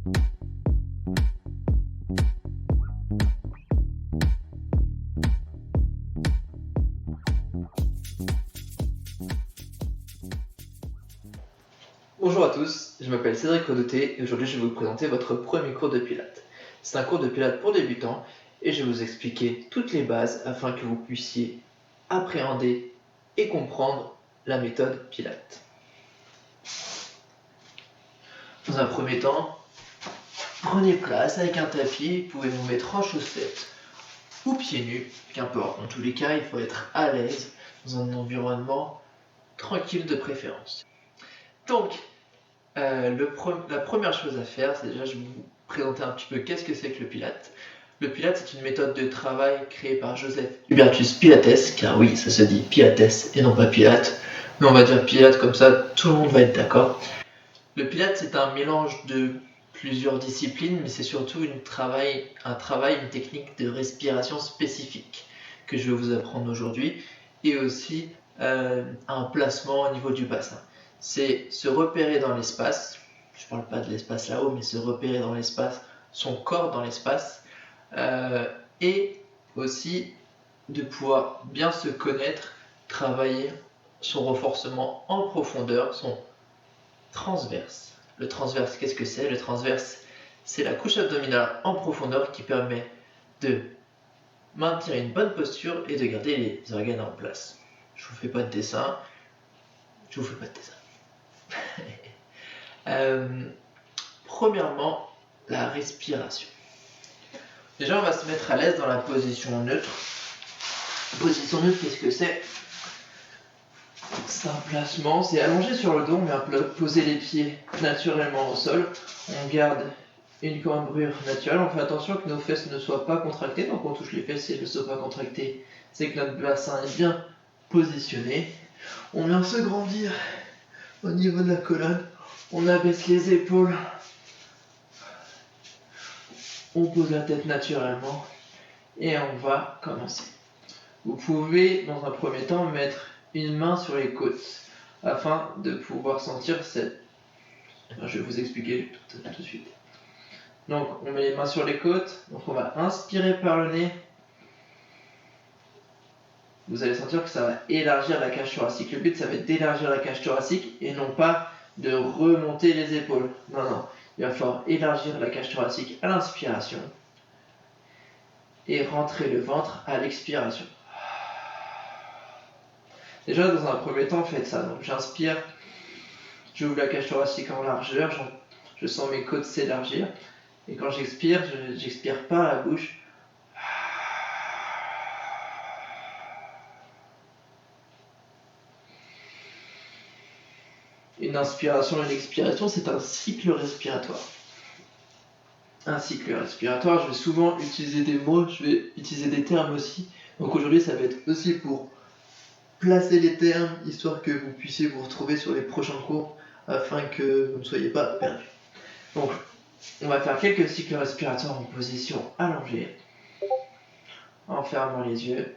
Bonjour à tous, je m'appelle Cédric Rodoté et aujourd'hui je vais vous présenter votre premier cours de Pilates. C'est un cours de Pilates pour débutants et je vais vous expliquer toutes les bases afin que vous puissiez appréhender et comprendre la méthode Pilates. Dans un premier temps, prenez place avec un tapis, vous pouvez vous mettre en chaussettes ou pieds nus, qu'importe, dans tous les cas il faut être à l'aise dans un environnement tranquille de préférence. Donc, la première chose à faire, c'est déjà, je vais vous présenter un petit peu qu'est-ce que c'est que le Pilates. Le Pilates, c'est une méthode de travail créée par Joseph Hubertus Pilates, car oui, ça se dit Pilates et non pas Pilate, mais on va dire Pilates comme ça, tout le monde va être d'accord. Le Pilates, c'est un mélange de plusieurs disciplines, mais c'est surtout une technique de respiration spécifique que je vais vous apprendre aujourd'hui, et aussi un placement au niveau du bassin. C'est se repérer dans l'espace, je ne parle pas de l'espace là-haut, mais se repérer dans l'espace, son corps dans l'espace, et aussi de pouvoir bien se connaître, travailler son renforcement en profondeur, son transverse. Le transverse, qu'est-ce que c'est? Le transverse, c'est la couche abdominale en profondeur qui permet de maintenir une bonne posture et de garder les organes en place. Je vous fais pas de dessin. Premièrement, la respiration. Déjà, on va se mettre à l'aise dans la position neutre. Position neutre, qu'est-ce que c'est? C'est un placement, c'est allongé sur le dos, on vient poser les pieds naturellement au sol. On garde une cambrure naturelle, on fait attention que nos fesses ne soient pas contractées. Donc on touche les fesses et elles ne sont pas contractées, c'est que notre bassin est bien positionné. On vient se grandir au niveau de la colonne, on abaisse les épaules, on pose la tête naturellement et on va commencer. Vous pouvez dans un premier temps mettre une main sur les côtes afin de pouvoir sentir cette... Je vais vous expliquer tout de suite. Donc on met les mains sur les côtes, donc on va inspirer par le nez. Vous allez sentir que ça va élargir la cage thoracique. Le but, ça va être d'élargir la cage thoracique et non pas de remonter les épaules. Non, il va falloir élargir la cage thoracique à l'inspiration et rentrer le ventre à l'expiration. Déjà, dans un premier temps, faites ça. Donc j'inspire, j'ouvre la cage thoracique en largeur, je sens mes côtes s'élargir. Et quand j'expire, j'expire pas à la bouche. Une inspiration et une expiration, c'est un cycle respiratoire. Un cycle respiratoire, je vais souvent utiliser des mots, je vais utiliser des termes aussi. Donc aujourd'hui, ça va être aussi pour placer les termes, histoire que vous puissiez vous retrouver sur les prochains cours, afin que vous ne soyez pas perdus. Donc, on va faire quelques cycles respiratoires en position allongée, en fermant les yeux.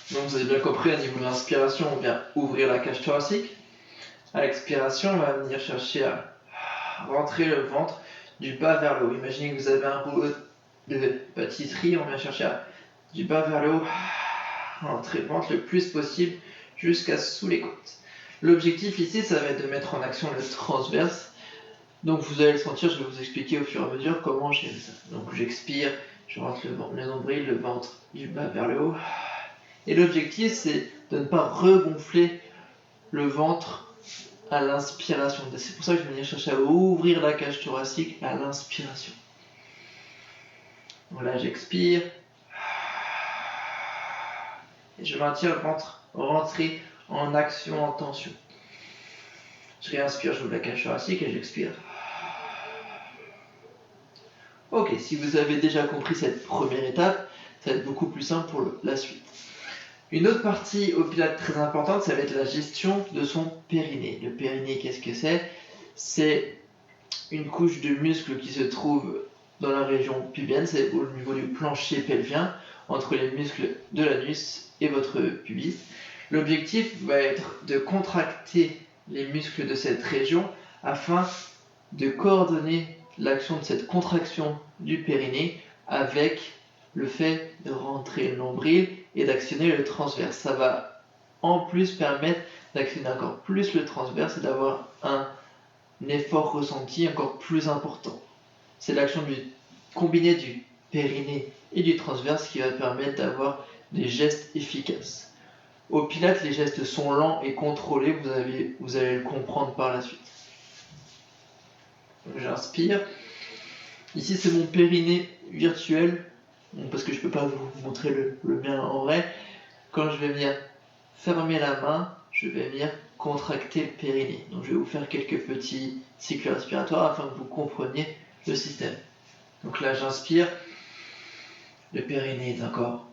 Donc vous avez bien compris, au niveau de l'inspiration, on vient ouvrir la cage thoracique. À l'expiration, on va venir chercher à rentrer le ventre du bas vers le haut. Imaginez que vous avez un rouleau de pâtisserie, on vient chercher du bas vers le haut, rentrer le ventre le plus possible jusqu'à sous les côtes. L'objectif ici, ça va être de mettre en action le transverse. Donc vous allez le sentir, je vais vous expliquer au fur et à mesure comment j'ai ça. Donc j'expire, je rentre le nombril, le ventre du bas vers le haut. Et l'objectif, c'est de ne pas regonfler le ventre à l'inspiration. C'est pour ça que je vais venir chercher à ouvrir la cage thoracique à l'inspiration. Donc là, j'expire. Et je maintiens le ventre rentré en action, en tension. Je réinspire, j'ouvre la cage thoracique et j'expire. Ok, si vous avez déjà compris cette première étape, ça va être beaucoup plus simple pour la suite. Une autre partie au Pilates très importante, ça va être la gestion de son périnée. Le périnée, qu'est-ce que c'est? C'est une couche de muscles qui se trouve dans la région pubienne, c'est au niveau du plancher pelvien, entre les muscles de l'anus et votre pubis. L'objectif va être de contracter les muscles de cette région afin de coordonner l'action de cette contraction du périnée avec le fait de rentrer le nombril et d'actionner le transverse. Ça va en plus permettre d'actionner encore plus le transverse et d'avoir un effort ressenti encore plus important. C'est l'action combinée du périnée et du transverse qui va permettre d'avoir des gestes efficaces. Au Pilates, les gestes sont lents et contrôlés, vous allez le comprendre par la suite. Donc, j'inspire. Ici, c'est mon périnée virtuel, parce que je ne peux pas vous montrer le mien en vrai. Quand je vais venir fermer la main, je vais venir contracter le périnée. Donc, je vais vous faire quelques petits cycles respiratoires afin que vous compreniez le système. Donc là, j'inspire. Le périnée est encore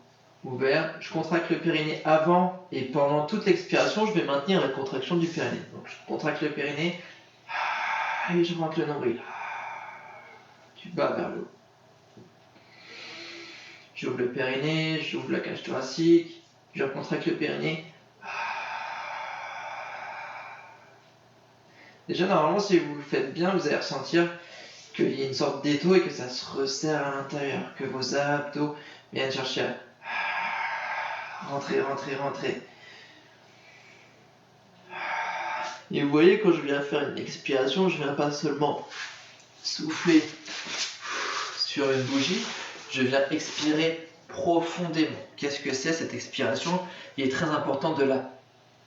ouvert. Je contracte le périnée avant et pendant toute l'expiration, je vais maintenir la contraction du périnée. Donc, je contracte le périnée et je rentre le nombril. Du bas vers le haut. J'ouvre le périnée, j'ouvre la cage thoracique, je recontracte le périnée. Déjà, normalement, si vous le faites bien, vous allez ressentir qu'il y a une sorte d'étau et que ça se resserre à l'intérieur, que vos abdos viennent chercher à rentrer. Et vous voyez, quand je viens faire une expiration, je ne viens pas seulement souffler sur une bougie, je viens expirer profondément. Qu'est-ce que c'est cette expiration? Il est très important de la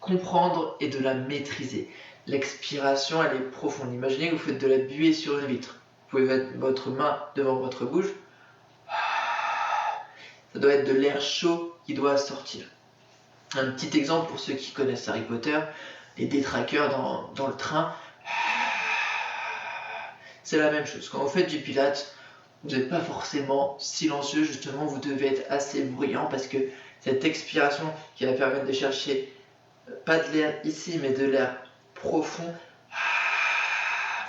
comprendre et de la maîtriser. L'expiration, elle est profonde. Imaginez que vous faites de la buée sur une vitre. Vous pouvez mettre votre main devant votre bouche. Ça doit être de l'air chaud qui doit sortir. Un petit exemple pour ceux qui connaissent Harry Potter, les détraqueurs dans le train. C'est la même chose. Quand vous faites du Pilates, vous n'êtes pas forcément silencieux, justement, vous devez être assez bruyant parce que cette expiration qui va permettre de chercher pas de l'air ici, mais de l'air profond,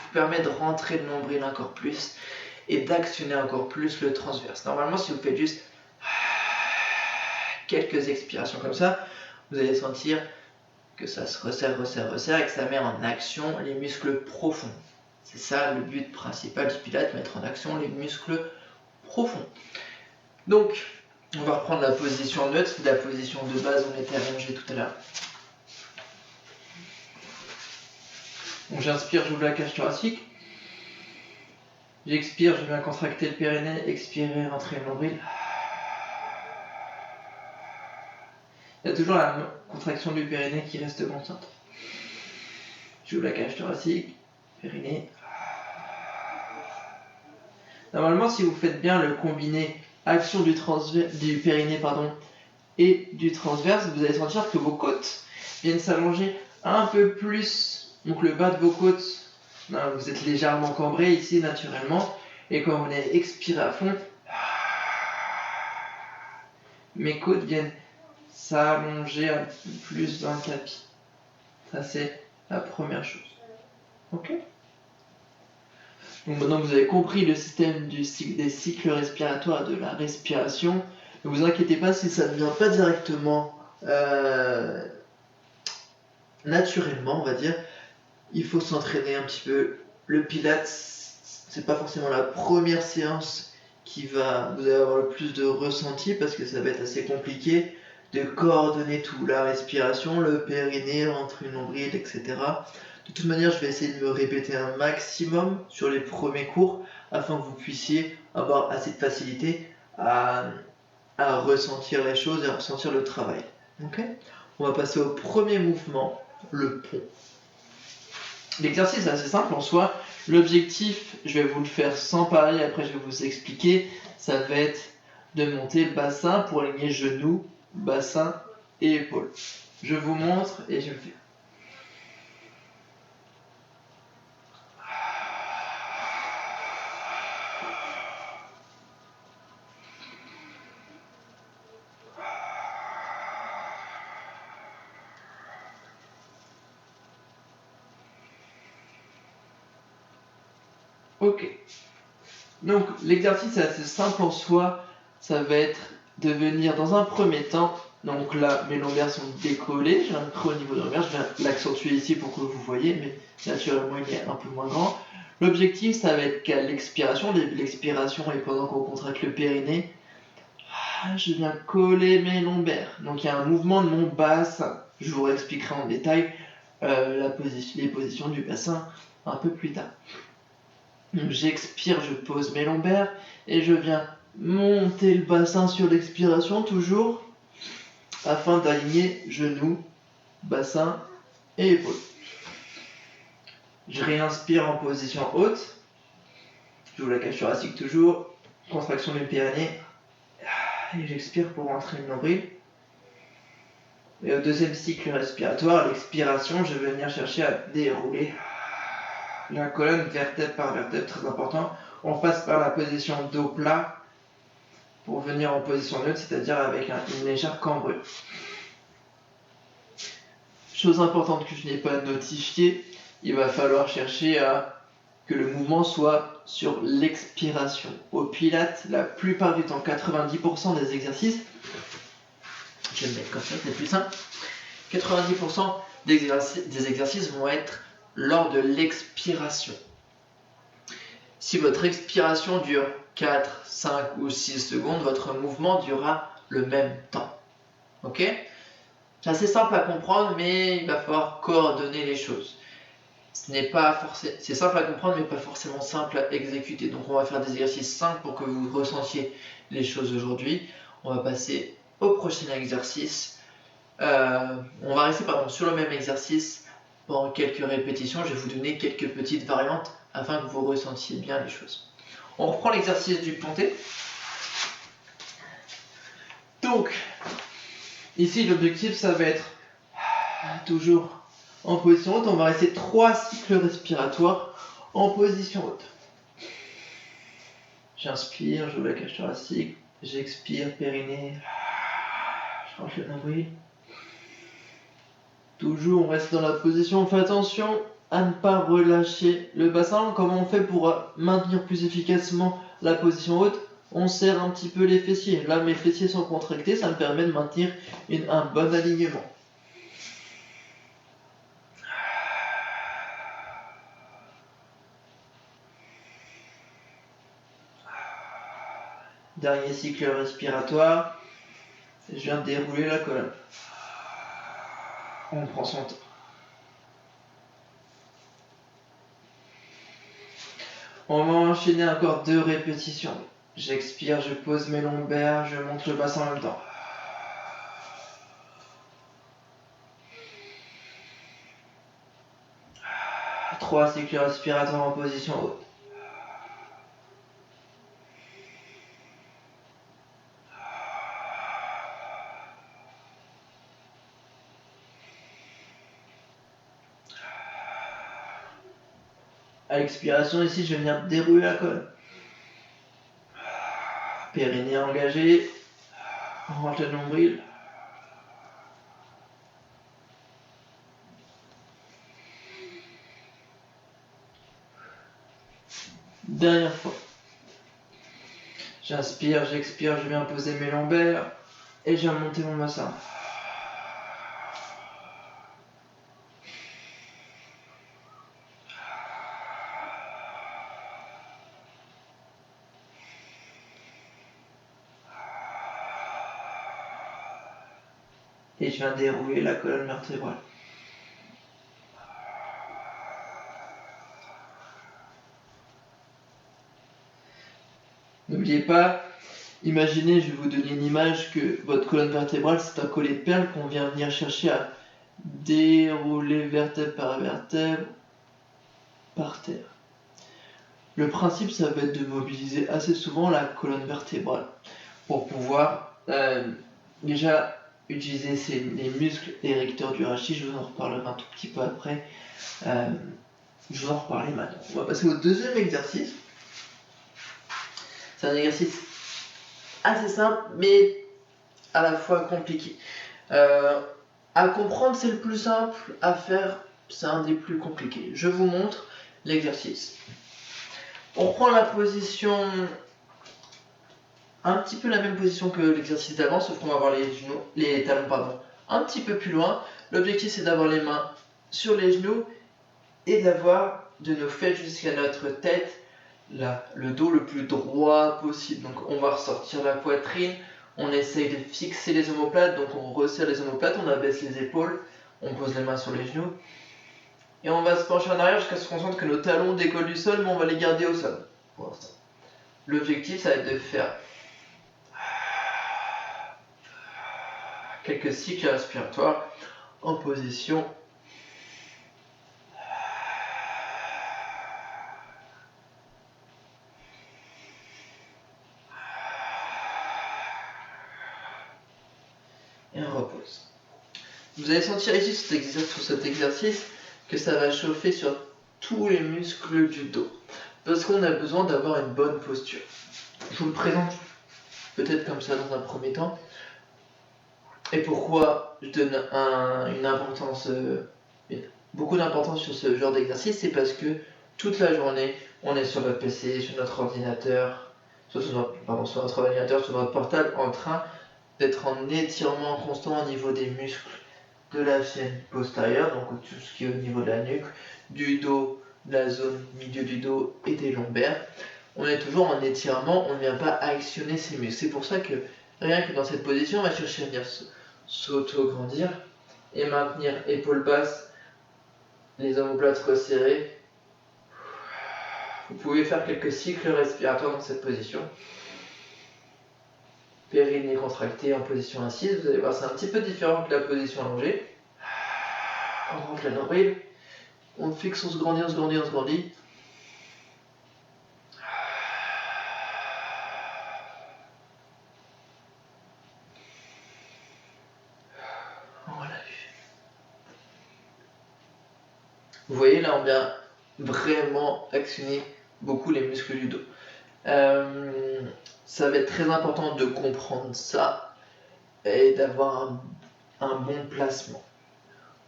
vous permet de rentrer le nombril encore plus et d'actionner encore plus le transverse. Normalement, si vous faites juste quelques expirations comme ça, vous allez sentir que ça se resserre et que ça met en action les muscles profonds. C'est ça le but principal du Pilates, mettre en action les muscles profonds. Donc, on va reprendre la position neutre, la position de base, on était allongé tout à l'heure. Donc j'inspire, j'ouvre la cage thoracique. J'expire, je viens contracter le périnée, expirer, rentrer le nombril. Il y a toujours la contraction du périnée qui reste constante. J'ouvre la cage thoracique, périnée. Normalement, si vous faites bien le combiné action du périnée et du transverse, vous allez sentir que vos côtes viennent s'allonger un peu plus. Donc le bas de vos côtes, vous êtes légèrement cambré ici naturellement. Et quand vous allez expirer à fond, mes côtes viennent s'allonger un peu plus dans le tapis. Ça, c'est la première chose. Ok? Donc maintenant que vous avez compris le système des cycles respiratoires et de la respiration, ne vous inquiétez pas si ça ne vient pas directement naturellement, on va dire. Il faut s'entraîner un petit peu. Le Pilates, c'est pas forcément la première séance vous allez avoir le plus de ressenti parce que ça va être assez compliqué de coordonner tout, la respiration, le périnée, rentrer le nombril, etc. De toute manière, je vais essayer de me répéter un maximum sur les premiers cours afin que vous puissiez avoir assez de facilité à ressentir les choses et à ressentir le travail. Okay, on va passer au premier mouvement, le pont. L'exercice est assez simple en soi. L'objectif, je vais vous le faire sans parler, après je vais vous expliquer, ça va être de monter le bassin pour aligner genoux, bassin et épaules. Je vous montre et je le fais. Ok. Donc l'exercice est assez simple en soi. Ça va être de venir dans un premier temps. Donc là, mes lombaires sont décollés. J'ai un creux au niveau de l'ombaire. Je viens l'accentuer ici pour que vous voyez, mais naturellement il est un peu moins grand. L'objectif, ça va être qu'à l'expiration, l'expiration et pendant qu'on contracte le périnée, je viens coller mes lombaires. Donc il y a un mouvement de mon bassin. Je vous réexpliquerai en détail les positions du bassin un peu plus tard. Donc j'expire, je pose mes lombaires et je viens monter le bassin sur l'expiration toujours afin d'aligner genoux, bassin et épaules. Je réinspire en position haute. J'ouvre la cage thoracique toujours, contraction du périnée. Et j'expire pour rentrer le nombril. Et au deuxième cycle respiratoire, l'expiration, je vais venir chercher à dérouler la colonne vertèbre par vertèbre, très important. On passe par la position dos plat pour venir en position neutre, c'est-à-dire avec une légère cambrure. Chose importante que je n'ai pas notifiée, il va falloir chercher à que le mouvement soit sur l'expiration. Au Pilates, la plupart du temps, 90% des exercices, je vais le mettre comme ça, c'est plus simple, 90% des exercices vont être lors de l'expiration. Si votre expiration dure 4, 5 ou 6 secondes, votre mouvement durera le même temps. Ok ? C'est assez simple à comprendre, mais il va falloir coordonner les choses. C'est simple à comprendre, mais pas forcément simple à exécuter. Donc on va faire des exercices simples pour que vous ressentiez les choses aujourd'hui. On va passer au prochain exercice. On va rester sur le même exercice pendant quelques répétitions. Je vais vous donner quelques petites variantes afin que vous ressentiez bien les choses. On reprend l'exercice du ponté. Donc, ici l'objectif ça va être toujours en position haute. On va rester 3 cycles respiratoires en position haute. J'inspire, j'ouvre la cage thoracique, j'expire, périnée, je rentre le nombril. Toujours on reste dans la position, on fait attention à ne pas relâcher le bassin. Comment on fait pour maintenir plus efficacement la position haute? On serre un petit peu les fessiers. Là mes fessiers sont contractés, ça me permet de maintenir un bon alignement. Dernier cycle respiratoire, je viens de dérouler la colonne. On prend son temps. On va enchaîner encore 2 répétitions. J'expire, je pose mes lombaires, je monte le bassin en même temps. Trois cycles respiratoires en position haute. À l'expiration, ici, je vais venir dérouler la colonne. Périnée engagé. On rentre le nombril. Dernière fois. J'inspire, j'expire, je viens poser mes lombaires et je viens monter mon bassin. Et je viens dérouler la colonne vertébrale. N'oubliez pas, imaginez, je vais vous donner une image que votre colonne vertébrale c'est un collier de perles qu'on vient venir chercher à dérouler vertèbre par vertèbre par terre. Le principe ça va être de mobiliser assez souvent la colonne vertébrale pour pouvoir déjà utiliser les muscles érecteurs du rachis. Je vous en reparlerai un tout petit peu après. Je vous en reparlerai maintenant. On va passer au deuxième exercice. C'est un exercice assez simple mais à la fois compliqué. À comprendre c'est le plus simple, à faire c'est un des plus compliqués. Je vous montre l'exercice. On reprend la position, un petit peu la même position que l'exercice d'avant, sauf qu'on va avoir les talons un petit peu plus loin. L'objectif c'est d'avoir les mains sur les genoux et d'avoir de nos fesses jusqu'à notre tête, là, le dos le plus droit possible. Donc on va ressortir la poitrine, on essaye de fixer les omoplates, donc on resserre les omoplates, on abaisse les épaules, on pose les mains sur les genoux. Et on va se pencher en arrière jusqu'à ce qu'on sente que nos talons décollent du sol, mais on va les garder au sol pour l'instant. L'objectif, ça va être de faire quelques cycles respiratoires en position. Et on repose. Vous allez sentir ici sur cet exercice que ça va chauffer sur tous les muscles du dos. Parce qu'on a besoin d'avoir une bonne posture. Je vous le présente peut-être comme ça dans un premier temps. Et pourquoi je donne beaucoup d'importance sur ce genre d'exercice, c'est parce que toute la journée, on est sur notre PC, sur notre ordinateur, sur notre ordinateur, sur notre portable, en train d'être en étirement constant au niveau des muscles de la chaîne postérieure, donc tout ce qui est au niveau de la nuque, du dos, de la zone milieu du dos et des lombaires. On est toujours en étirement, on ne vient pas actionner ces muscles. C'est pour ça que rien que dans cette position, on va chercher à venir s'auto-grandir et maintenir épaules basses, les omoplates resserrées. Vous pouvez faire quelques cycles respiratoires dans cette position. Périnée contracté en position assise, vous allez voir c'est un petit peu différent que la position allongée. On rentre le nombril, on fixe, on se grandit, on se grandit, on se grandit. On relâche. Vous voyez là on vient vraiment actionner beaucoup les muscles du dos. Ça va être très important de comprendre ça et d'avoir un bon placement.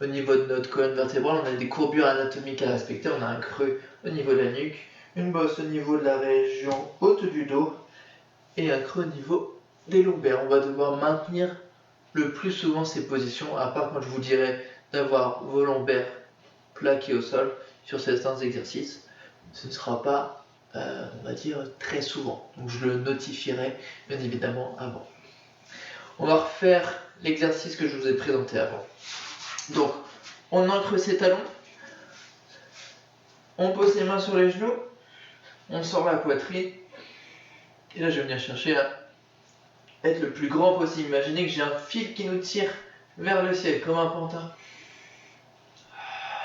Au niveau de notre colonne vertébrale, on a des courbures anatomiques à respecter. On a un creux au niveau de la nuque, une bosse au niveau de la région haute du dos et un creux au niveau des lombaires. On va devoir maintenir le plus souvent ces positions, à part quand je vous dirai d'avoir vos lombaires plaqués au sol sur certains exercices. Ce ne sera pas on va dire très souvent, donc je le notifierai bien évidemment avant. On va refaire l'exercice que je vous ai présenté avant. Donc on ancre ses talons, on pose les mains sur les genoux, on sort la poitrine, et là je vais venir chercher à être le plus grand possible. Imaginez que j'ai un fil qui nous tire vers le ciel comme un pantin,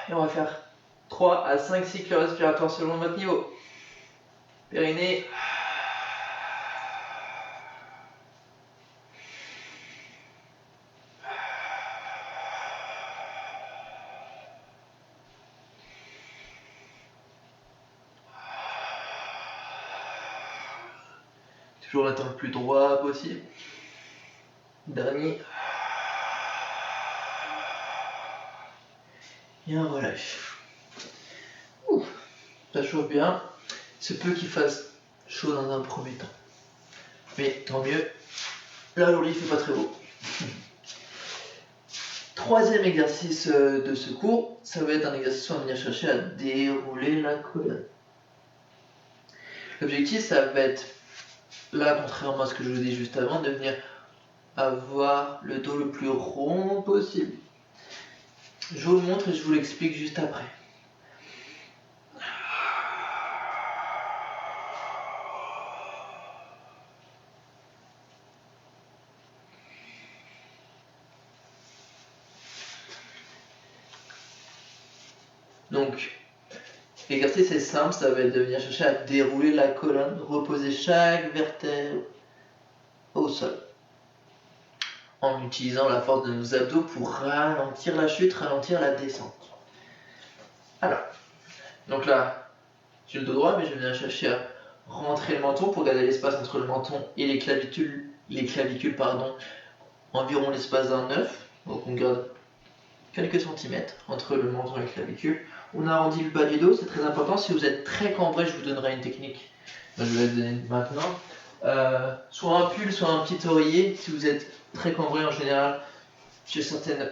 et on va faire 3 à 5 cycles respiratoires selon votre niveau. Périnée. Toujours la le plus droit possible. Dernier. Et un relâche. Ouh, ça chauffe bien. Il se peut qu'il fasse chaud dans un premier temps. Mais tant mieux. Là, aujourd'hui, il fait pas très beau. Troisième exercice de ce cours, ça va être un exercice où on va venir chercher à dérouler la colonne. L'objectif, ça va être, là, contrairement à ce que je vous ai dit juste avant, de venir avoir le dos le plus rond possible. Je vous le montre et je vous l'explique juste après. Donc, l'exercice est simple, ça va être de venir chercher à dérouler la colonne, reposer chaque vertèbre au sol, en utilisant la force de nos abdos pour ralentir la chute, ralentir la descente. Alors, donc là, j'ai le dos droit, mais je vais venir chercher à rentrer le menton pour garder l'espace entre le menton et les clavicules, environ l'espace d'un œuf. Donc on garde quelques centimètres entre le menton et la clavicule. On arrondit le bas du dos, c'est très important. Si vous êtes très cambré, je vous donnerai une technique. Je vais la donner maintenant. Soit un pull, soit un petit oreiller. Si vous êtes très cambré en général, chez certaines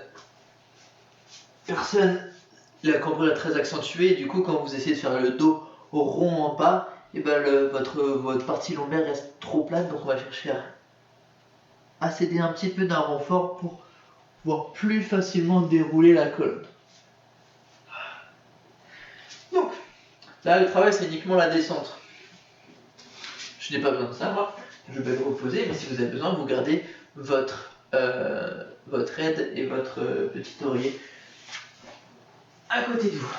personnes, la cambrure est très accentuée. Et du coup, quand vous essayez de faire le dos rond en bas, et ben votre partie lombaire reste trop plate. Donc on va chercher à s'aider un petit peu d'un renfort pour pouvoir plus facilement dérouler la colonne. Donc, là, le travail, c'est uniquement la descente. Je n'ai pas besoin de ça, moi. Je vais me reposer, mais si vous avez besoin, vous gardez votre aide et votre petit oreiller à côté de vous.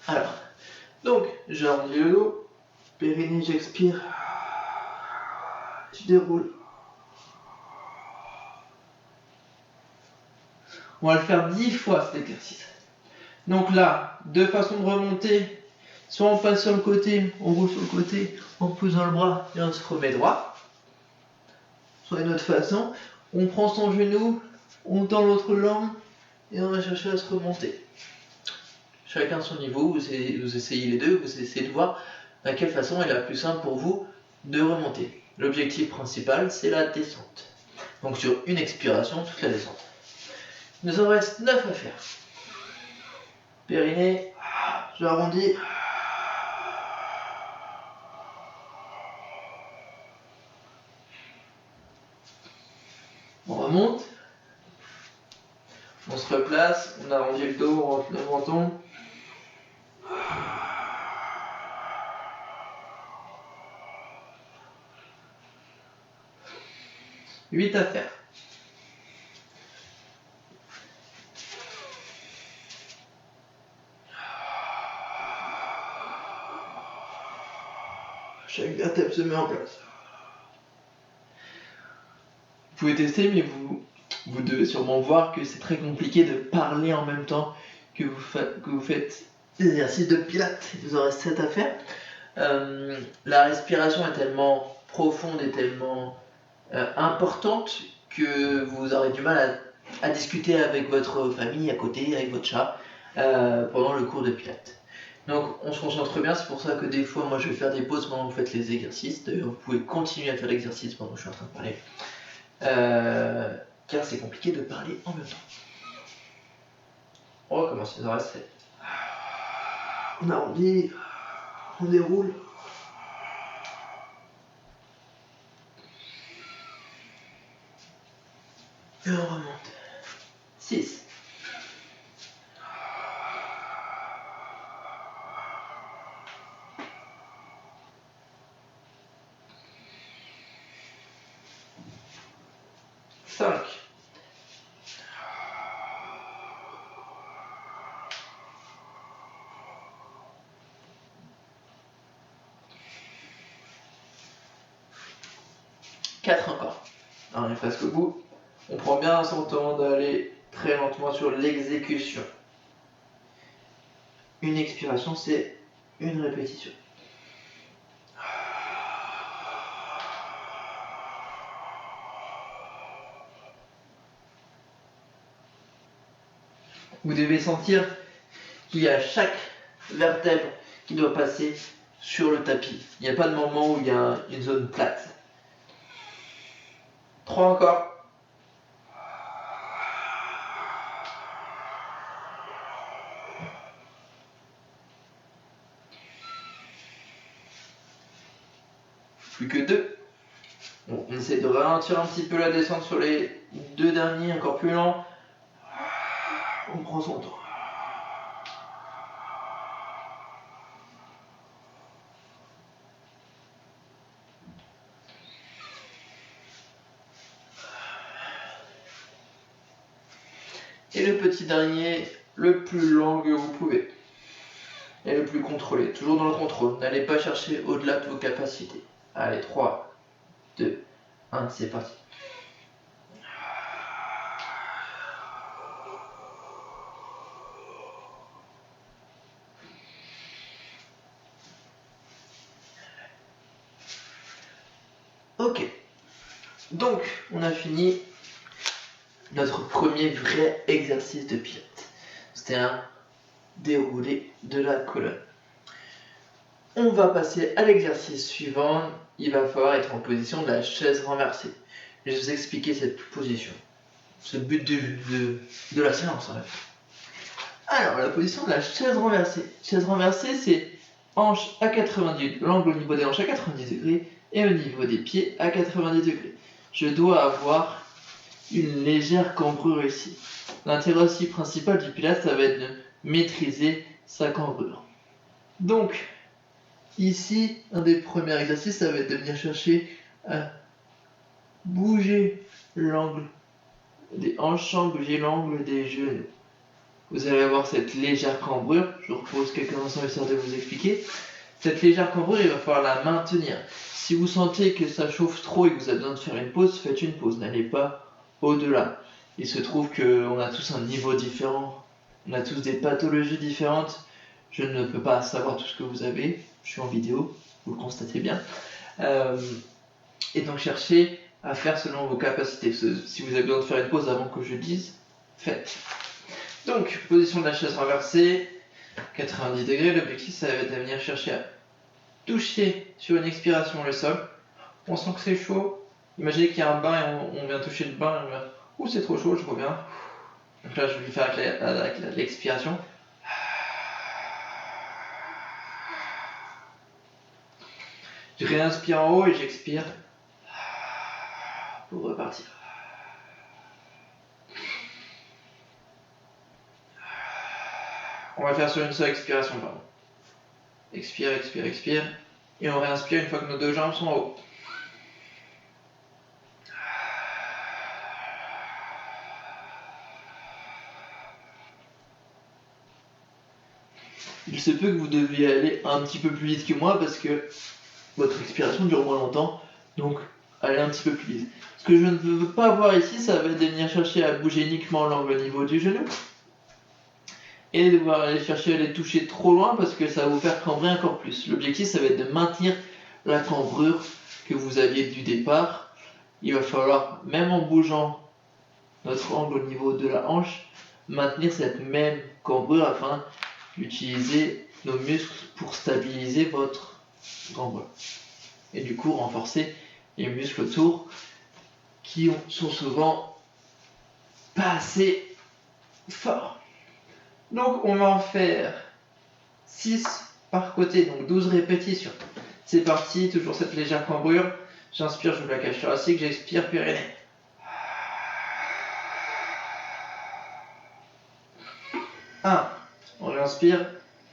Alors, donc, j'arrondis le dos, périnée, j'expire, je déroule. On va le faire 10 fois cet exercice. Donc là, deux façons de remonter. Soit on passe sur le côté, on roule sur le côté, en posant le bras et on se remet droit. Soit une autre façon, on prend son genou, on tend l'autre langue et on va chercher à se remonter. Chacun son niveau, vous essayez les deux, vous essayez de voir à quelle façon est la plus simple pour vous de remonter. L'objectif principal, c'est la descente. Donc sur une expiration, toute la descente. Il nous en reste 9 à faire. Périnée, j'arrondis. On remonte. On se replace, on arrondit le dos, on rentre le menton. Huit à faire. Chaque vertèbre se met en place. Vous pouvez tester, mais vous devez sûrement voir que c'est très compliqué de parler en même temps que vous faites des exercices de pilates. Il vous en reste 7 à faire. La respiration est tellement profonde et tellement importante que vous aurez du mal à discuter avec votre famille à côté, avec votre chat, pendant le cours de pilates. Donc on se concentre bien, c'est pour ça que des fois moi je vais faire des pauses pendant que vous faites les exercices. D'ailleurs vous pouvez continuer à faire l'exercice pendant que je suis en train de parler. Car c'est compliqué de parler en même temps. On recommence, il en reste 7. On arrondit, on déroule. Et on remonte. 6. 5. 4 encore. Alors on est presque au bout. On prend bien son temps d'aller très lentement sur l'exécution. Une expiration, c'est une répétition. Vous devez sentir qu'il y a chaque vertèbre qui doit passer sur le tapis. Il n'y a pas de moment où il y a une zone plate. 3 encore. Plus que 2. Bon, on essaie de ralentir un petit peu la descente sur les 2 derniers, encore plus lent. On prend son temps. Et le petit dernier, le plus lent que vous pouvez. Et le plus contrôlé. Toujours dans le contrôle. N'allez pas chercher au-delà de vos capacités. Allez, 3, 2, 1, c'est parti. Ok. Donc, on a fini notre premier vrai exercice de pilates. C'était un déroulé de la colonne. On va passer à l'exercice suivant. Il va falloir être en position de la chaise renversée. Je vais vous expliquer cette position. C'est le but de la séance en fait. Alors, la position de la chaise renversée. Chaise renversée, c'est hanche à 90 degrés, l'angle au niveau des hanches à 90 degrés et au niveau des pieds à 90 degrés. Je dois avoir une légère cambrure ici. L'intérêt aussi principal du pilates, ça va être de maîtriser sa cambrure. Donc, ici, un des premiers exercices, ça va être de venir chercher à bouger l'angle des hanches sans bouger l'angle des genoux. Vous allez avoir cette légère cambrure. Je repose quelques instants histoire de vous expliquer. Cette légère cambrure, il va falloir la maintenir. Si vous sentez que ça chauffe trop et que vous avez besoin de faire une pause, faites une pause. N'allez pas au-delà. Il se trouve qu'on a tous un niveau différent. On a tous des pathologies différentes. Je ne peux pas savoir tout ce que vous avez. Je suis en vidéo, vous le constatez bien. Et donc cherchez à faire selon vos capacités. Si vous avez besoin de faire une pause avant que je dise, faites. Donc, position de la chaise renversée, 90 degrés. L'objectif, ça va être de venir chercher à toucher sur une expiration le sol. On sent que c'est chaud. Imaginez qu'il y a un bain et on vient toucher le bain. Et on vient... Ouh, c'est trop chaud, je reviens. Donc là, je vais le faire avec l'expiration. Je réinspire en haut et j'expire pour repartir. On va faire sur une seule expiration, pardon. Expire, expire, expire. Et on réinspire une fois que nos deux jambes sont en haut. Il se peut que vous deviez aller un petit peu plus vite que moi parce que votre expiration dure moins longtemps, donc allez un petit peu plus vite. Ce que je ne veux pas voir ici, ça va être de venir chercher à bouger uniquement l'angle au niveau du genou et de devoir aller chercher à les toucher trop loin parce que ça va vous faire cambrer encore plus. L'objectif, ça va être de maintenir la cambrure que vous aviez du départ. Il va falloir, même en bougeant notre angle au niveau de la hanche, maintenir cette même cambrure afin d'utiliser nos muscles pour stabiliser votre cambrure. Et du coup renforcer les muscles autour qui sont souvent pas assez forts. Donc on va en faire 6 par côté, donc 12 répétitions. C'est parti, toujours cette légère cambrure. J'inspire, je la cache thoracique, j'expire, périnée. 1, on réinspire,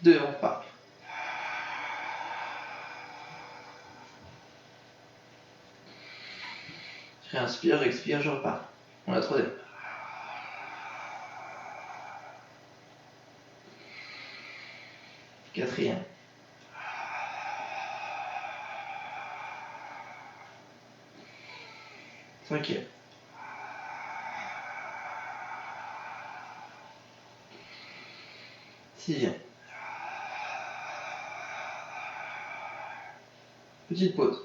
2, on repart. Je réinspire, j'expire, je repars. On a 3e. Quatrième. 5e. 6e. Petite pause.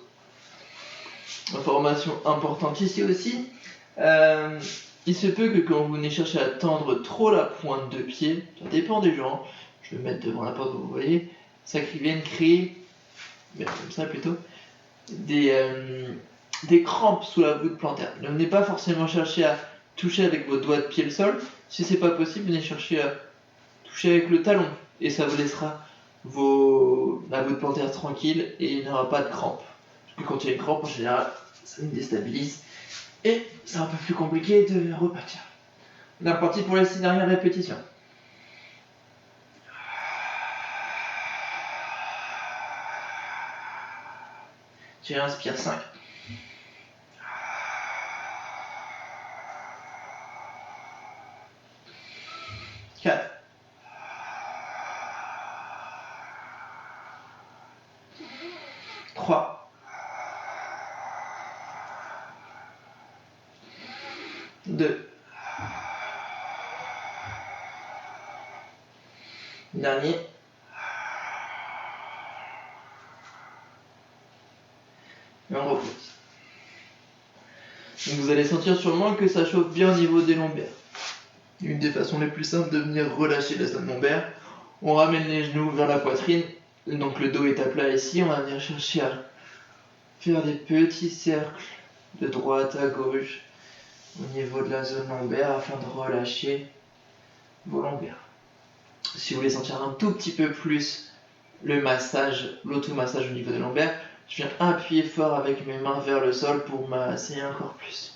Information importante ici aussi. Il se peut que quand vous venez chercher à tendre trop la pointe de pied, ça dépend des gens, je vais me mettre devant la porte, vous voyez, ça vienne créer, comme ça plutôt, des crampes sous la voûte plantaire. Ne venez pas forcément chercher à toucher avec vos doigts de pied le sol. Si c'est pas possible, venez chercher à toucher avec le talon et ça vous laissera la voûte plantaire tranquille et il n'y aura pas de crampes. Parce que quand il y a une crampe, en général, ça nous déstabilise et c'est un peu plus compliqué de repartir. On est reparti pour les 6 dernières répétitions. J'inspire 5. 4. 3. 2. Dernier. Et on repose. Donc vous allez sentir sûrement que ça chauffe bien au niveau des lombaires. Une des façons les plus simples de venir relâcher la zone lombaire, on ramène les genoux vers la poitrine, donc le dos est à plat ici, on va venir chercher à faire des petits cercles de droite à gauche au niveau de la zone lombaire afin de relâcher vos lombaires. Si vous voulez sentir un tout petit peu plus le massage, l'automassage au niveau des lombaires, je viens appuyer fort avec mes mains vers le sol pour masser encore plus.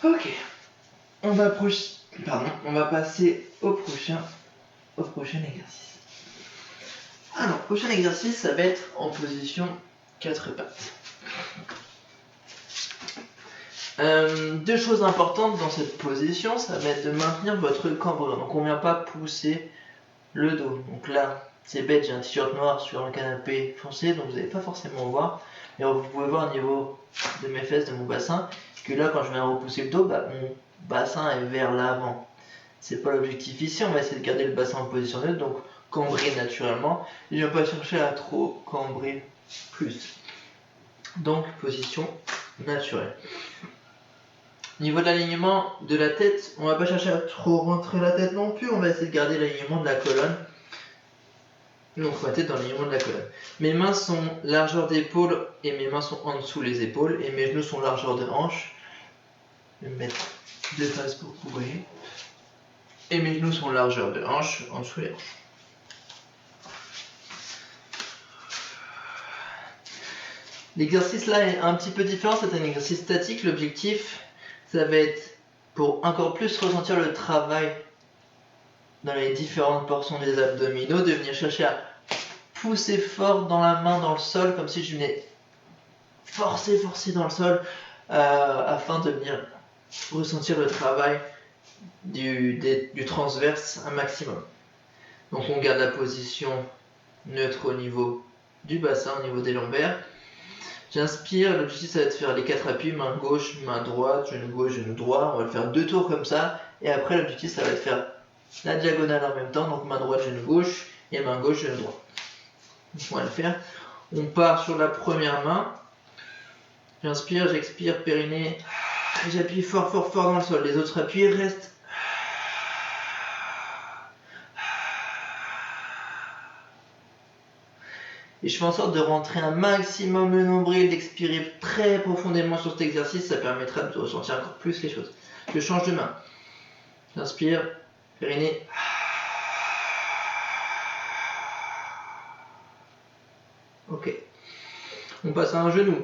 Ok, on va passer au prochain exercice. Alors, prochain exercice, ça va être en position 4 pattes. Deux choses importantes dans cette position, ça va être de maintenir votre cambrure. Donc on ne vient pas pousser le dos. Donc là, c'est bête, j'ai un t-shirt noir sur un canapé foncé, donc vous n'allez pas forcément voir. Mais vous pouvez voir au niveau de mes fesses, de mon bassin, que là, quand je viens repousser le dos, mon bassin est vers l'avant. C'est pas l'objectif ici, on va essayer de garder le bassin en position neutre, donc cambrer naturellement. Et je ne vais pas chercher à trop cambrer plus. Donc, position naturelle. Niveau de l'alignement de la tête, on va pas chercher à trop rentrer la tête non plus, on va essayer de garder l'alignement de la colonne. Donc ma tête dans l'alignement de la colonne. Mes mains sont largeur d'épaule et mes mains sont en dessous les épaules et mes genoux sont largeur de hanche. Je vais me mettre de face pour que vous voyez. Et mes genoux sont largeur de hanche en dessous les hanches. L'exercice là est un petit peu différent, c'est un exercice statique. L'objectif, ça va être pour encore plus ressentir le travail dans les différentes portions des abdominaux, de venir chercher à pousser fort dans la main dans le sol, comme si je venais forcer dans le sol, afin de venir ressentir le travail du transverse un maximum. Donc on garde la position neutre au niveau du bassin, au niveau des lombaires. J'inspire, l'objectif ça va être de faire les 4 appuis, main gauche, main droite, genou gauche, genou droit. On va le faire 2 tours comme ça. Et après l'objectif ça va être de faire la diagonale en même temps, donc main droite, genou gauche et main gauche, genou droit. Donc on va le faire. On part sur la première main. J'inspire, j'expire, périnée. J'appuie fort dans le sol. Les autres appuis restent. Et je fais en sorte de rentrer un maximum le nombril, d'expirer très profondément sur cet exercice, ça permettra de ressentir encore plus les choses. Je change de main. J'inspire, périnée. Ok. On passe à un genou.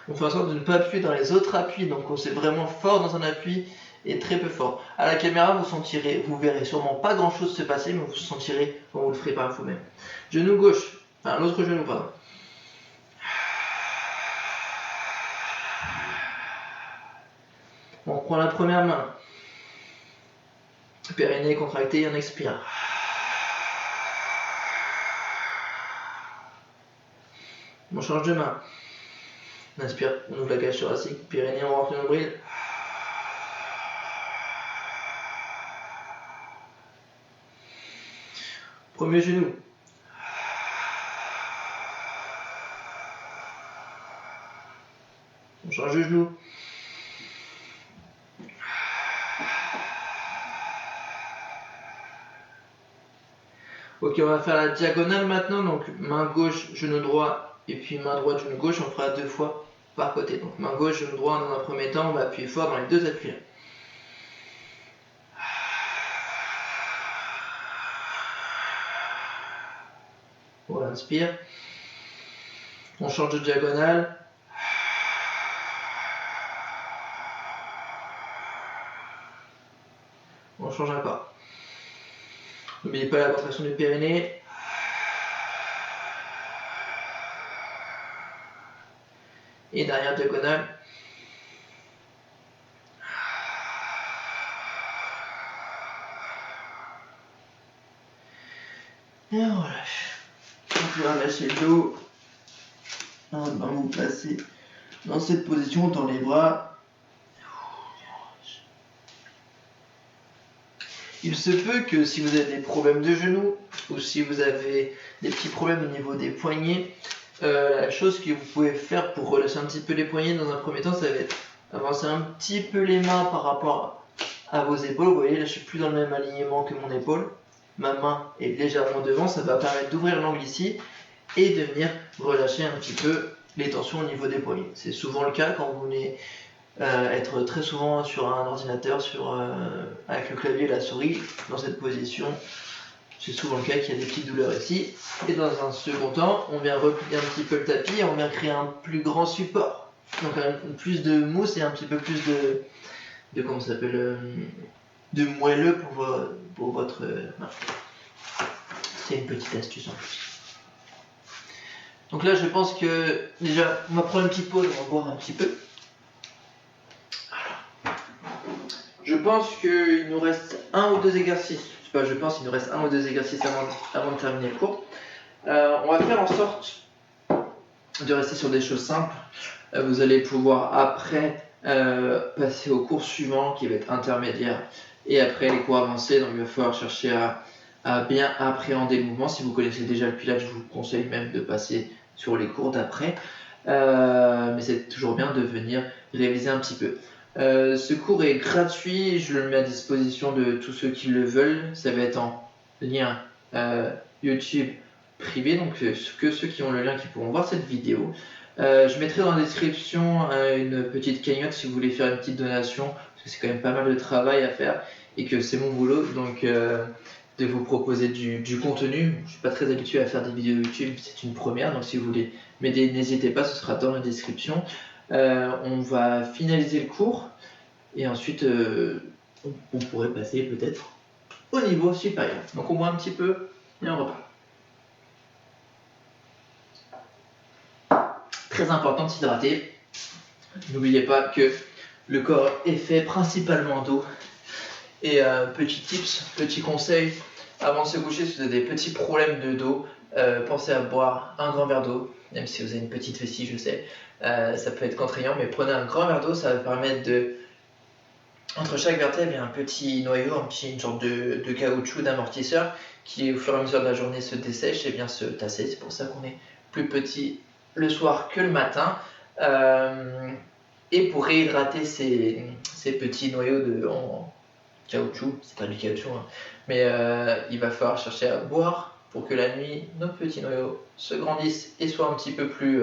On fait en sorte de ne pas appuyer dans les autres appuis, donc on s'est vraiment fort dans un appui et très peu fort. À la caméra, vous verrez sûrement pas grand chose se passer, mais vous sentirez quand vous le ferez par vous-même. Genou gauche, enfin l'autre genou, pardon. On prend la première main. Périnée contracté et on expire. On change de main. On inspire, on ouvre la cage thoracique, périnée, on rentre le nombril. Premier genou. On change de genou. Ok, on va faire la diagonale maintenant, donc main gauche, genou droit, et puis main droite, genou gauche, on fera 2 fois par côté. Donc main gauche, genou droit dans un premier temps, on va appuyer fort dans les 2 appuis. On inspire. On change de diagonale. On change encore. N'oubliez pas la contraction du périnée. Et derrière diagonale. Et on relâche. On peut relâcher le dos. On va vous placer Dans cette position, on tend les bras. Il se peut que si vous avez des problèmes de genoux ou si vous avez des petits problèmes au niveau des poignets, la chose que vous pouvez faire pour relâcher un petit peu les poignets dans un premier temps, ça va être avancer un petit peu les mains par rapport à vos épaules. Vous voyez, là je suis plus dans le même alignement que mon épaule. Ma main est légèrement devant, ça va permettre d'ouvrir l'angle ici et de venir relâcher un petit peu les tensions au niveau des poignets. C'est souvent le cas quand vous venez être très souvent sur un ordinateur, avec le clavier et la souris, dans cette position. C'est souvent le cas qu'il y a des petites douleurs ici. Et dans un second temps, on vient replier un petit peu le tapis et on vient créer un plus grand support. Donc plus de mousse et un petit peu plus de comment ça s'appelle, de moelleux pour votre main. C'est une petite astuce en plus. Donc là, je pense que déjà, on va prendre une petite pause, on va boire un petit peu. Voilà. Je pense qu'il nous reste un ou deux exercices. Je pense qu'il nous reste un ou deux exercices avant de terminer le cours. On va faire en sorte de rester sur des choses simples. Vous allez pouvoir après passer au cours suivant qui va être intermédiaire et après les cours avancés. Donc il va falloir chercher à bien appréhender le mouvement. Si vous connaissez déjà le pilates, je vous conseille même de passer sur les cours d'après. Mais c'est toujours bien de venir réviser un petit peu. Ce cours est gratuit, je le mets à disposition de tous ceux qui le veulent. Ça va être en lien YouTube privé, donc que ceux qui ont le lien qui pourront voir cette vidéo. Je mettrai dans la description une petite cagnotte si vous voulez faire une petite donation, parce que c'est quand même pas mal de travail à faire et que c'est mon boulot, donc de vous proposer du contenu. Je suis pas très habitué à faire des vidéos YouTube, c'est une première, donc si vous voulez m'aider, n'hésitez pas, ce sera dans la description. On va finaliser le cours et ensuite on pourrait passer peut-être au niveau supérieur. Donc on boit un petit peu et on repart. Très important de s'hydrater. N'oubliez pas que le corps est fait principalement d'eau. Et petit tips, petit conseil, avant de se coucher, si vous avez des petits problèmes de dos, pensez à boire un grand verre d'eau, même si vous avez une petite vessie, je sais. Ça peut être contraignant, mais prenez un grand verre d'eau, ça va permettre de... Entre chaque vertèbre, il y a un petit noyau, une sorte de caoutchouc, d'amortisseur, qui au fur et à mesure de la journée se dessèche et vient se tasser. C'est pour ça qu'on est plus petit le soir que le matin. Et pour réhydrater ces petits noyaux en caoutchouc, c'est pas du caoutchouc, hein, mais il va falloir chercher à boire pour que la nuit, nos petits noyaux se grandissent et soient un petit peu plus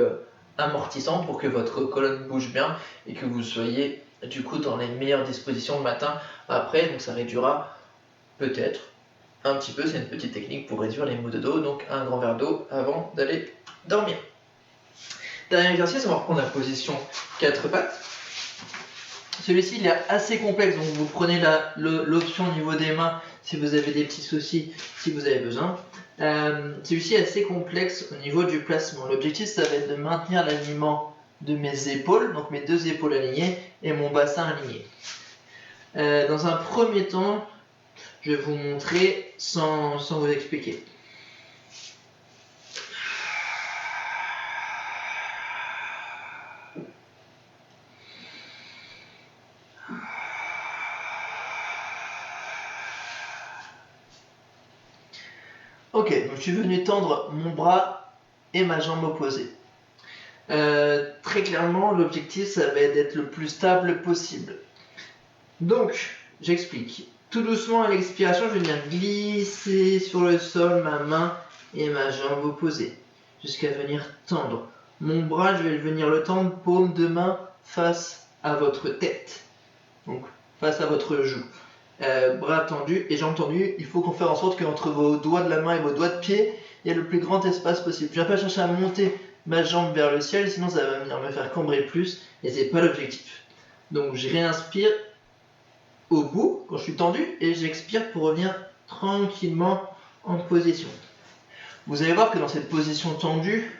amortissants pour que votre colonne bouge bien et que vous soyez du coup dans les meilleures dispositions le matin après. Donc ça réduira peut-être un petit peu, c'est une petite technique pour réduire les maux de dos, donc un grand verre d'eau avant d'aller dormir. Dernier exercice, on va reprendre la position 4 pattes. Celui-ci il est assez complexe, donc vous prenez l'option au niveau des mains si vous avez des petits soucis, si vous avez besoin. Celui-ci est assez complexe au niveau du placement. L'objectif ça va être de maintenir l'alignement de mes épaules, donc mes deux épaules alignées et mon bassin aligné. Dans un premier temps, je vais vous montrer sans vous expliquer. Ok, donc je suis venu tendre mon bras et ma jambe opposée. Très clairement, l'objectif, ça va être d'être le plus stable possible. Donc, j'explique. Tout doucement à l'expiration, je vais venir glisser sur le sol ma main et ma jambe opposée, jusqu'à venir tendre. Mon bras, je vais venir le tendre paume de main face à votre tête, donc face à votre joue. Bras tendus et jambes tendues, il faut qu'on fasse en sorte qu'entre vos doigts de la main et vos doigts de pied, il y ait le plus grand espace possible. Je ne vais pas chercher à monter ma jambe vers le ciel, sinon ça va venir me faire cambrer plus, et c'est pas l'objectif. Donc je réinspire au bout quand je suis tendu, et j'expire pour revenir tranquillement en position. Vous allez voir que dans cette position tendue,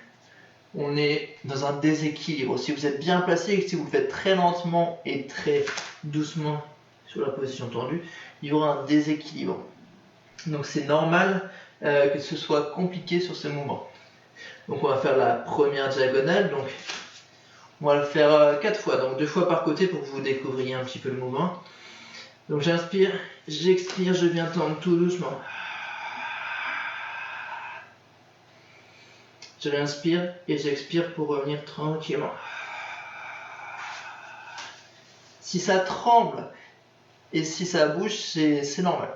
on est dans un déséquilibre. Si vous êtes bien placé et si vous le faites très lentement et très doucement sur la position tendue, il y aura un déséquilibre. Donc c'est normal que ce soit compliqué sur ce mouvement. Donc on va faire la première diagonale. Donc On va le faire 4 fois, donc 2 fois par côté pour que vous découvriez un petit peu le mouvement. Donc j'inspire, j'expire, je viens tendre tout doucement. Je l'inspire et j'expire pour revenir tranquillement. Si ça tremble et si ça bouge, c'est normal.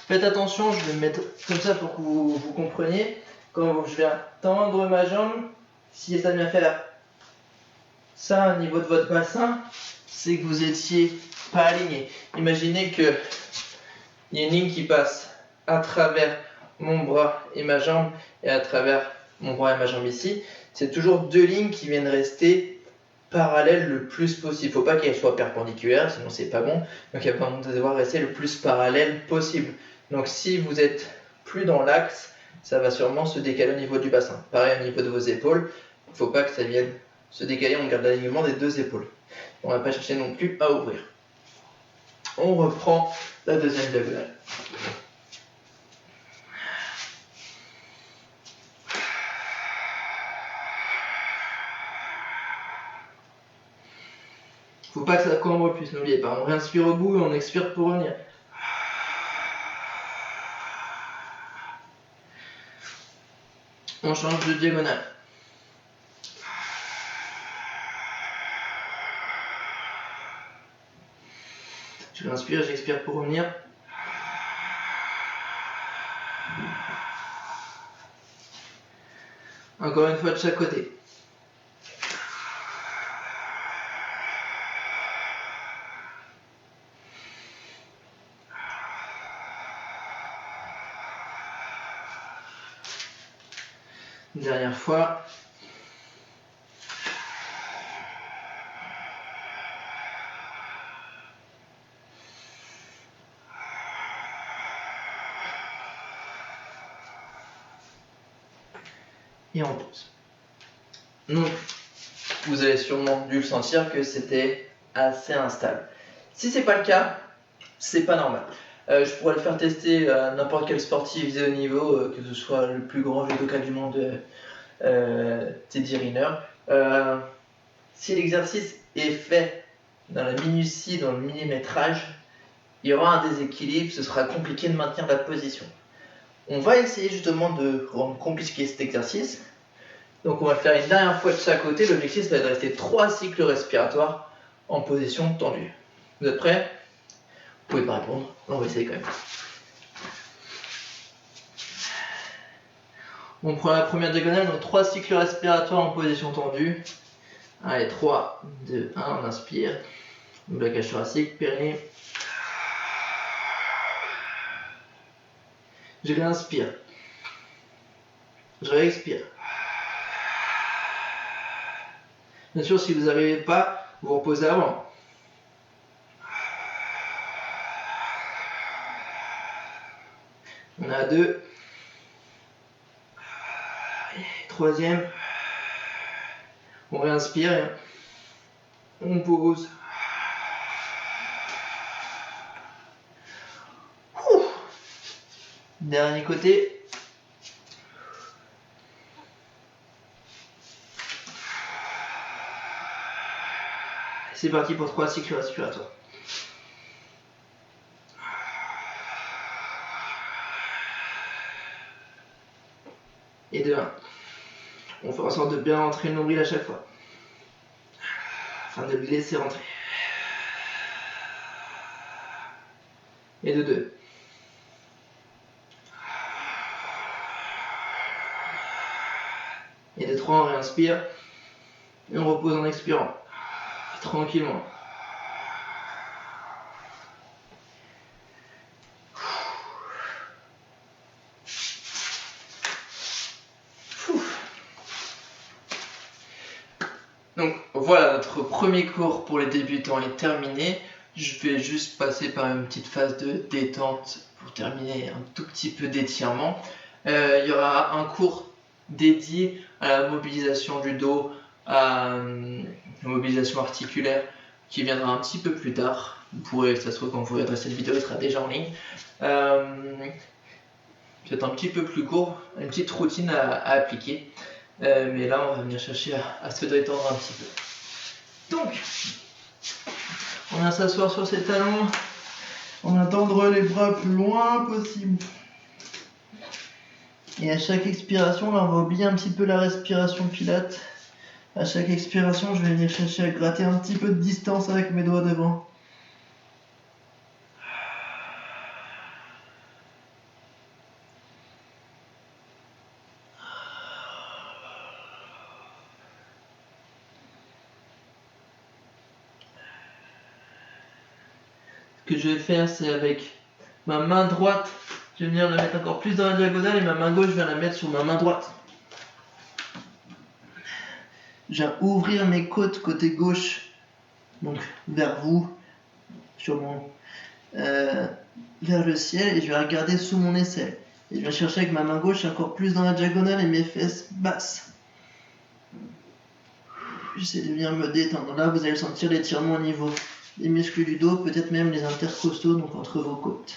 Faites attention, je vais me mettre comme ça pour que vous compreniez. Quand je viens tendre ma jambe, si ça vient faire ça au niveau de votre bassin, c'est que vous étiez pas aligné. Imaginez qu'il y a une ligne qui passe à travers mon bras et ma jambe et à travers mon bras et ma jambe ici. C'est toujours deux lignes qui viennent rester parallèles le plus possible. Il ne faut pas qu'elles soient perpendiculaires, sinon c'est pas bon. Donc il y a besoin de devoir rester le plus parallèle possible. Donc si vous êtes plus dans l'axe, ça va sûrement se décaler au niveau du bassin. Pareil au niveau de vos épaules, il ne faut pas que ça vienne se décaler, on garde l'alignement des deux épaules. On ne va pas chercher non plus à ouvrir. On reprend la deuxième diagonale. Il ne faut pas que ça cambre plus, n'oubliez pas. On réinspire au bout et on expire pour revenir. On change de diagonale. Je l'inspire, j'expire pour revenir. Encore une fois de chaque côté. Une dernière fois. Et on pose. Donc, vous avez sûrement dû le sentir que c'était assez instable. Si c'est pas le cas, c'est pas normal. Je pourrais le faire tester à n'importe quel sportif de haut niveau, que ce soit le plus grand judoka du monde, Teddy Riner. Si l'exercice est fait dans la minutie, dans le millimétrage, il y aura un déséquilibre, ce sera compliqué de maintenir la position. On va essayer justement de rendre compliqué cet exercice. Donc on va le faire une dernière fois de chaque côté. L'objectif c'est de rester 3 cycles respiratoires en position tendue. Vous êtes prêts? Vous pouvez pas répondre, on va essayer quand même. On prend la première diagonale, donc 3 cycles respiratoires en position tendue. Allez, 3, 2, 1, on inspire. La cage thoracique, périnée. Je réinspire. Je réexpire. Bien sûr, si vous n'arrivez pas, vous reposez avant. On a 2. Troisième. On réinspire. On pose. Dernier côté. C'est parti pour 3 cycles respiratoires. Et de 1. On fait en sorte de bien rentrer le nombril à chaque fois. Afin de le laisser rentrer. Et de 2. Et de 3, on réinspire. Et on repose en expirant. Tranquillement. Donc voilà, notre premier cours pour les débutants est terminé. Je vais juste passer par une petite phase de détente pour terminer un tout petit peu d'étirement. Il y aura un cours dédié à la mobilisation du dos, à la mobilisation articulaire qui viendra un petit peu plus tard. Vous pourrez, ça se trouve quand vous regarderez cette vidéo, il sera déjà en ligne. Peut-être un petit peu plus court, une petite routine à appliquer. Mais là, on va venir chercher à se détendre un petit peu. Donc, on va s'asseoir sur ses talons, on va tendre les bras plus loin possible. Et à chaque expiration, là on va oublier un petit peu la respiration pilates. À chaque expiration, je vais venir chercher à gratter un petit peu de distance avec mes doigts devant. Ce que je vais faire, c'est avec ma main droite, je vais venir la mettre encore plus dans la diagonale et ma main gauche, je vais la mettre sur ma main droite. Je viens ouvrir mes côtes côté gauche, donc vers vous, sur mon, vers le ciel, et je vais regarder sous mon aisselle. Et je vais chercher avec ma main gauche encore plus dans la diagonale et mes fesses basses. J'essaie de bien me détendre. Là, vous allez sentir l'étirement au niveau des muscles du dos, peut-être même les intercostaux, donc entre vos côtes.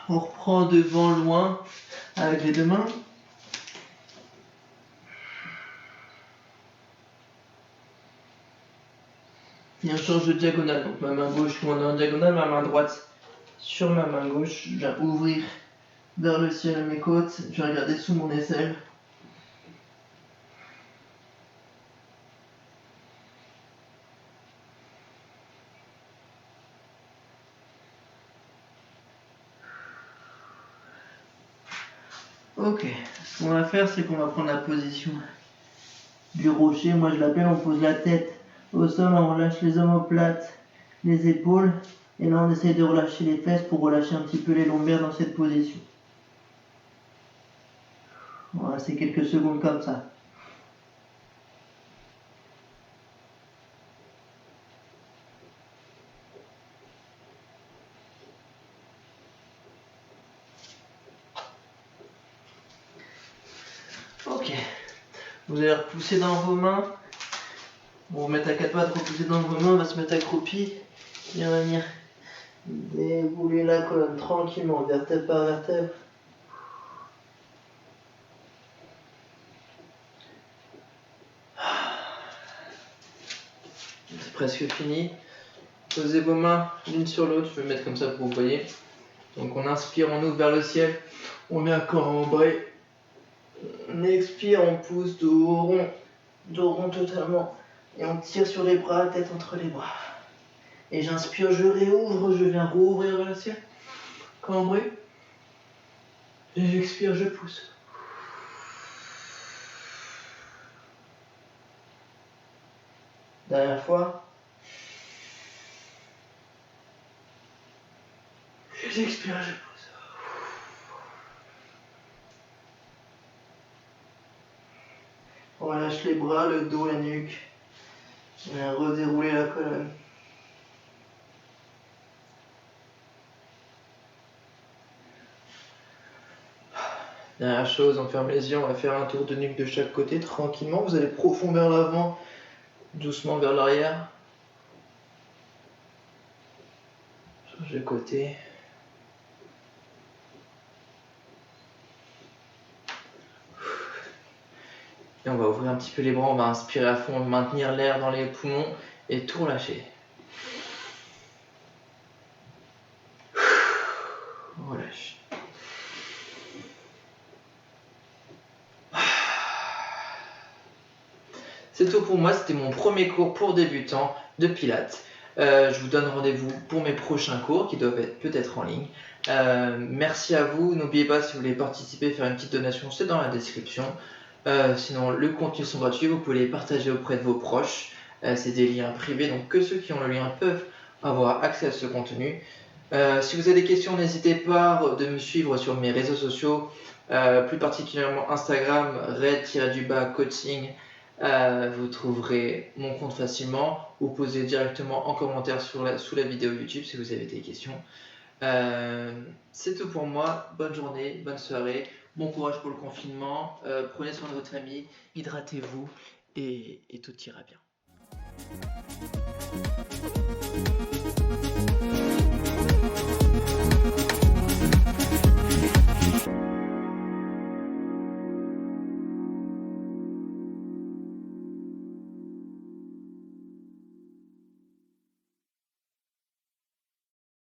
On reprend devant loin avec les deux mains. Et on change de diagonale. Donc ma main gauche loin dans la diagonale, ma main droite sur ma main gauche. Je viens ouvrir vers le ciel mes côtes. Je vais regarder sous mon aisselle. Ok, ce qu'on va faire, c'est qu'on va prendre la position du rocher. Moi je l'appelle, on pose la tête au sol, on relâche les omoplates, les épaules. Et là on essaie de relâcher les fesses pour relâcher un petit peu les lombaires dans cette position. On va rester quelques secondes comme ça. Ok, vous allez repousser dans vos mains. On va remettre à quatre pattes, repousser dans vos mains, on va se mettre accroupi. Et on va venir dérouler la colonne tranquillement, vertèbre par vertèbre. C'est presque fini. Posez vos mains l'une sur l'autre, je vais mettre comme ça pour que vous voyez. Donc on inspire, on ouvre vers le ciel, on met un corps embré. On expire, on pousse dos rond totalement. Et on tire sur les bras, tête entre les bras. Et j'inspire, je réouvre, je viens rouvrir vers le ciel. Cambré. Et j'expire, je pousse. Dernière fois. Et j'expire, je pousse. On relâche les bras, le dos, la nuque. On vient redérouler la colonne. Dernière chose, on ferme les yeux, on va faire un tour de nuque de chaque côté tranquillement. Vous allez profond vers l'avant, doucement vers l'arrière. Change de côté. Et on va ouvrir un petit peu les bras, on va inspirer à fond, maintenir l'air dans les poumons et tout relâcher. On relâche. C'est tout pour moi, c'était mon premier cours pour débutants de Pilates. Je vous donne rendez-vous pour mes prochains cours qui doivent être peut-être en ligne. Merci à vous, n'oubliez pas si vous voulez participer, faire une petite donation, c'est dans la description. Sinon, le contenu sont gratuits, vous pouvez les partager auprès de vos proches. C'est des liens privés, donc que ceux qui ont le lien peuvent avoir accès à ce contenu. Si vous avez des questions, n'hésitez pas de me suivre sur mes réseaux sociaux, plus particulièrement Instagram, red-coaching. Vous trouverez mon compte facilement ou posez directement en commentaire sous la vidéo YouTube si vous avez des questions. C'est tout pour moi, bonne journée, bonne soirée, bon courage pour le confinement, prenez soin de votre famille, hydratez-vous et tout ira bien.